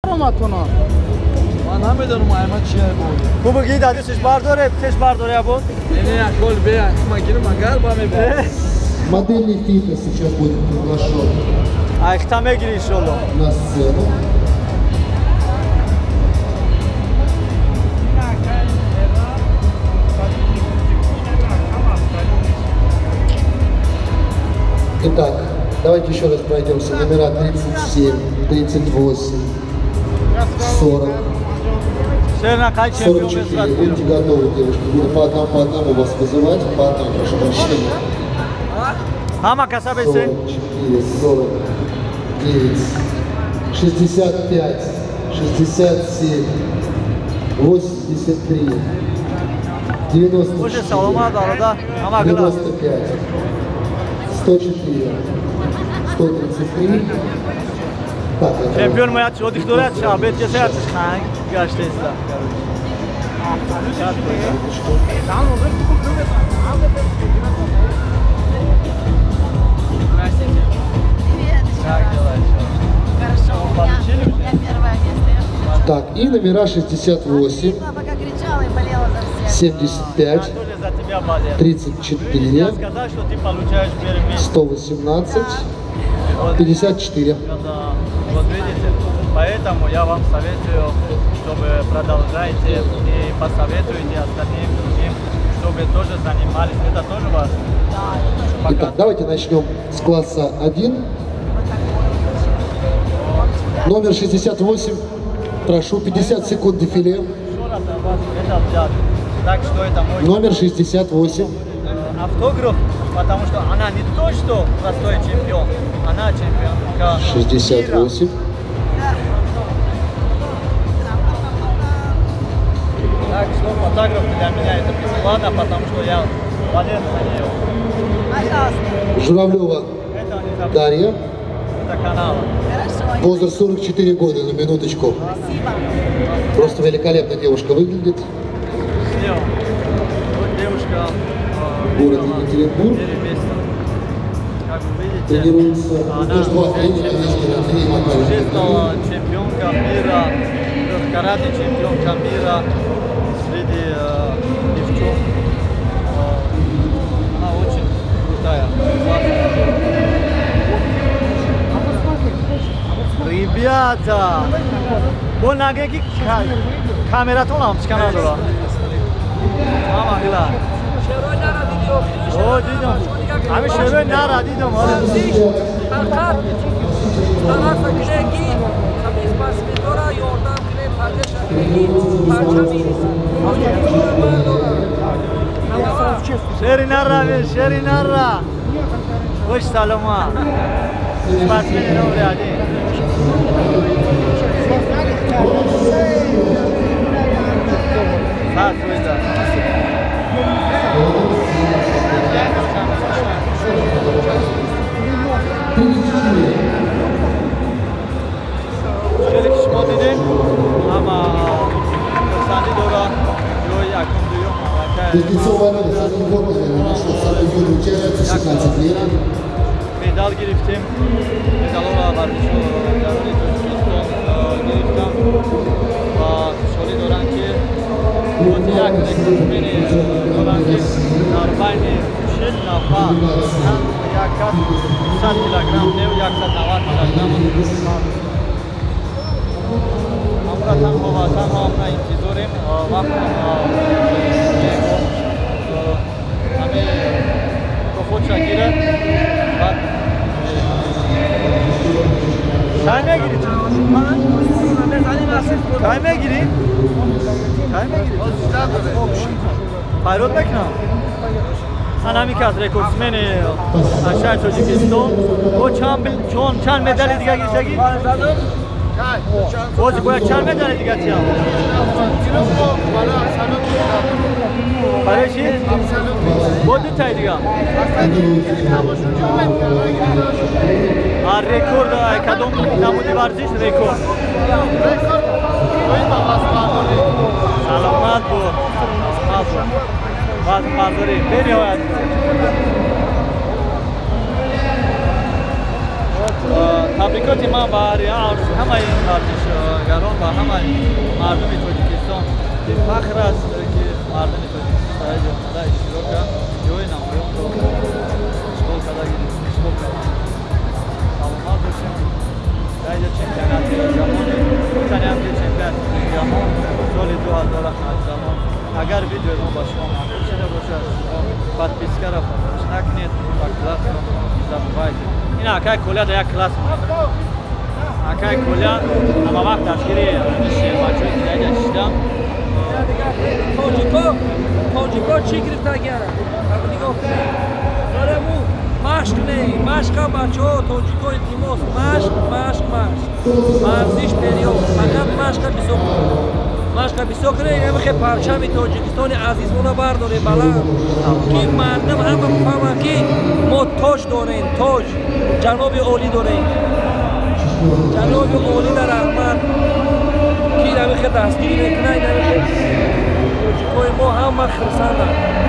من نمیدونم محمد چیه بود خوبه داده چش برداره بود اینه اکل به مگیرم اگر با میبره Модельный фитнес сейчас будет приглашен айхта мегири иншалло на сцену. Итак, давайте еще раз пройдемся. Номера 37, 38, 40, 44. Будьте готовы, девушки. Буду по одному вас вызывать. По одному, прошу прощения. Ама касабесы 44, 49, 65, 67, 83, 94, 95, 104, 133. Так, чемпион моя отдыхает, обед часов ханг гаштеста. Так, и номера 68, 75, 34, 118, 54. Вот видите, поэтому я вам советую, чтобы продолжайте и посоветуйте остальным другим, чтобы тоже занимались. Это тоже важно. Итак, давайте начнем с класса 1. Номер 68. Прошу, 50 секунд дефиле. Так что это мой Номер 68. автограф, потому что она не то, что простой чемпион, она чемпионка 68. мира. Так что фотограф для меня это бесплатно, потому что я болел за нее. Пожалуйста. Журавлева Это не забудь. Дарья. Это канал. Возраст 44 года, на минуточку. Спасибо. Просто великолепно девушка выглядит. Все. Вот девушка. Город Екатеринбург. Как вы видите, Тренируется. она стала чемпионка мира, карате чемпионка мира среди девчонок. Она очень крутая. Ребята, вон нагеки камератон ам чкана дора. Мама гила. О, дидам. Ами шерой нара дидам. Шери нара. Хош салома. Спасибо, добрый день. Şöyle kişma dedim ama sandi dora yo yakın duyuyor. Традиционная состязание нашло самый юный участница 16 лет. Medal giriftim. Medalora varmışım. Yani giriftim. Va şöyle doran ki bu yakın beni doran ki darbani şil nafa. Yakat 100 kilogram ne yakat 90 kilogram. Amratan baba tamamına intizorem. Vaktim hame kofoça girer. Bak. Kayma gireceğim. Kayma gireyim. Kayma gireyim. Fayrot bekna. Anami ki az rekordsmeni aşağı çocuk iston. O çan medali diye girecek. O boya çan medali diye geçiyor. Parayı bu detay diye. A rekord kadom namudi varzish rekord. Salomat bu. Baz mazuri beni hayat. Tabrikot من باری عرض همه این ورزشگران و همه مردم تاجیکستان فخر است که مردم تاجیکستان در آمده اشتراک کرد جای نمایان را اشغال کرده اشغال کرده سلامت باشیم در اینجا چمپیونات جهانی گفتنی هم که چمپیونات جهان سال 2018 اگر ویدیو ما با شما معلوم شده باشه подписка را فراموش نکنید و کلاس را نزدیک. این اکای کولیا در یک کلاس اکای کولیا اما وقت دستگیری میشه بچه‌ای که اینجا شدم توجیکو چی گرفته گره؟ اما نگاه کنید داره مو مشق نه مشق هم بچه ها توجیکو التماس مشق ورزش پریود فقط مشق بسیار کنه این همه خیلی پرچم تاجیکستان عزیزمون برداره بلند که مردم همه بفهمن که ما تاج داریم تاج جناب عالی داریم جناب عالی در رحمت که این همه خیلی دستگیری میکنه این همه خیلی توجیکای ما همه خرسندن